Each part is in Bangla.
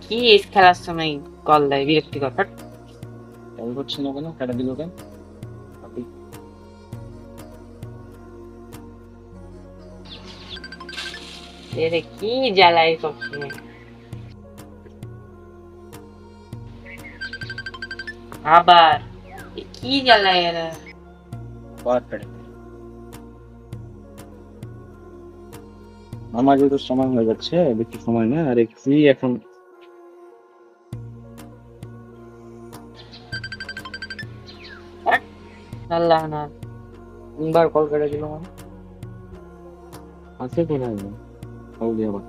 কি খেলার সময় কল দেয় বিরক্তিকর। কল করছে না কেন? কেটে দিল কেন? এরে কি জ্বালায় সবসময়। আবার কি জ্বালায় এরা। আমার যেহেতু সময় হয়ে যাচ্ছে, বেশি সময় না, আর কি এখন আল্লাহ না তিনবার কল করে দিল মানে আছে কোথায় সৌদি আবার।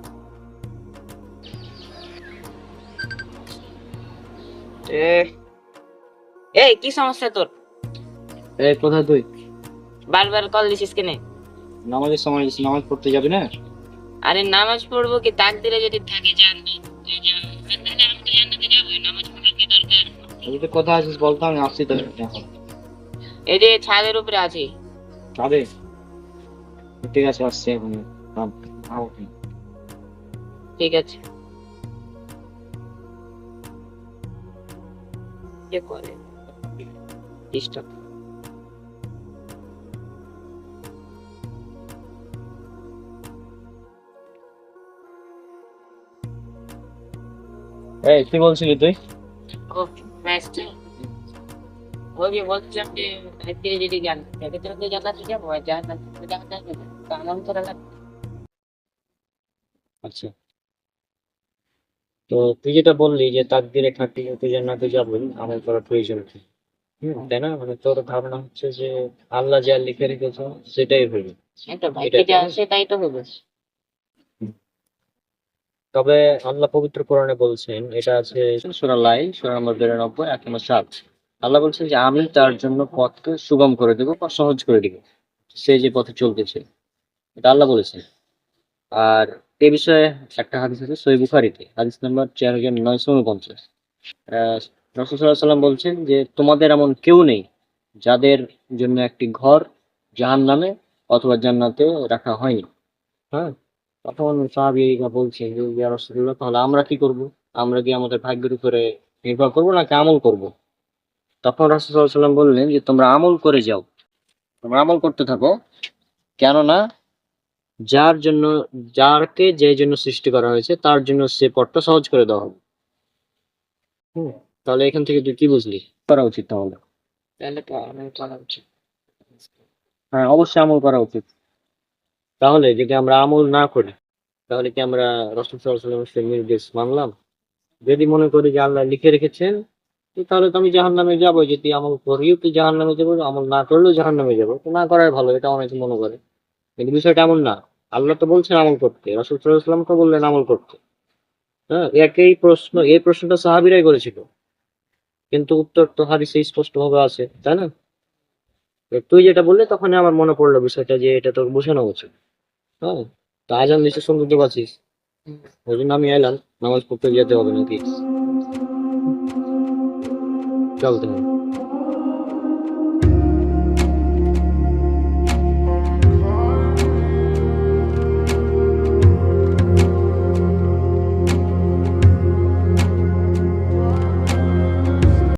এই কি সমস্যা তোর? এই কোথায় তুই? বারবার কল দিছিস কেন? নামাজের সময় নামাজ পড়তে যাবি না? আরে নামাজ পড়বো কি, তাকদিরে যদি থাকে জান্নাত তুই যা, আর নাহলে আমি তো জান্নাতে যাবোই। নামাজ পড়ার কি দরকার? তুই তো কথা আছিস, বলতো আমি আসছি তো এখন। এই যে ছাদের উপরে আছি। যাবে? ঠিক আছে, আসছি এখন। থাম, থাম ওখানে। ঠিক আছে। কে করে ডিস্টার্ব? এই কি বলছিলি তুই? ও ম্যাচটা ওই যে বলছিলাম যে তাকদিরে যদি জান্নাত থাকে তাহলে তো জান্নাতে যাবো, আর জান্নাতে জান্নাতে যাবো তা আমার করা লাগবে। আচ্ছা, তো তুই যেটা বললি যে তাকদিরে থাকলে তুই জান্নাতে যাবি, আমল করার প্রয়োজন কি? তাই না? মানে তোর ধারণা হচ্ছে যে আল্লাহ যা লিখে রেখেছে সেটাই হবে। এই তো ভাইকে এটাই যা তাই না? আসে তাই তো হবে। তবে আল্লাহ পবিত্র কোরআনে বলছেন, এটা আছে সূরা লাইল সূরা নম্বর 92 আয়াত নম্বর 7। আল্লাহ বলছেন যে আমি তার জন্য পথকে সুগম করে দেবো বা সহজ করে দিব, সে যে পথে চলতেছে। এটা আল্লাহ বলেছেন। আর এ বিষয়ে একটা হাদিস আছে সহিহ বুখারীতে, হাদিস নাম্বার 4949। আহ রাসূল সাল্লাল্লাহু আলাইহি সাল্লাম বলছেন যে তোমাদের এমন কেউ নেই যাদের জন্য একটি ঘর জাহান্নামে অথবা জান্নাতে রাখা হয়নি। হ্যাঁ, তখন সাহাবীরা বলছে যে ইয়া রাসূলুল্লাহ, তাহলে আমরা কি করব? আমরা কি আমাদের ভাগ্যের উপরে নির্ভর করবো নাকি আমল করব? তখন রাসূল সাল্লাল্লাহু আলাইহি ওয়াসাল্লাম বললেন যে তোমরা আমল করে যাও, তোমরা আমল করতে থাকো। কেননা যার জন্য, যারকে যে জন্য সৃষ্টি করা হয়েছে তার জন্য সে পথটা সহজ করে দেওয়া হবে। হুম, তাহলে এখান থেকে তুই কি বুঝলি করা উচিত তাহলে? তাহলে তো আমার করা উচিত। হ্যাঁ, অবশ্যই আমল করা উচিত। তাহলে যদি আমরা আমল না করি তাহলে কি আমরা রাসূল সাল্লাল্লাহু আলাইহি ওয়াসাল্লামের নির্দেশ মানলাম? যদি মনে করি যে আল্লাহ লিখে রেখেছেন, তো তাহলে তো আমি জাহান্নামে যাবো। যদি আমল করিও তো জাহান্নামে যাবো, আমল না করলেও জাহান্নামে যাবো। তো না করাই ভালো, এটা অনেকে মনে করে। কিন্তু বিষয়টা এমন না। আল্লাহ তো বলছেন আমল করতে, রাসূল সাল্লাল্লাহু আলাইহি ওয়াসাল্লাম তো বললেন আমল করতে। হ্যাঁ, একই প্রশ্ন, এই প্রশ্নটা সাহাবীরাই করেছিল, কিন্তু উত্তর তো হাদিসে স্পষ্ট ভাবে আছে, তাই না? তো তুই যেটা বললি তখনই আমার মনে পড়লো বিষয়টা, যে এটা তো বোঝানো উচিত। হ্যাঁ, তো আজান দিচ্ছে, শুনতে পাচ্ছিস? ওই জন্য আমি এলাম, নামাজ পড়তে যেতে হবে নাকি? চল তাহলে।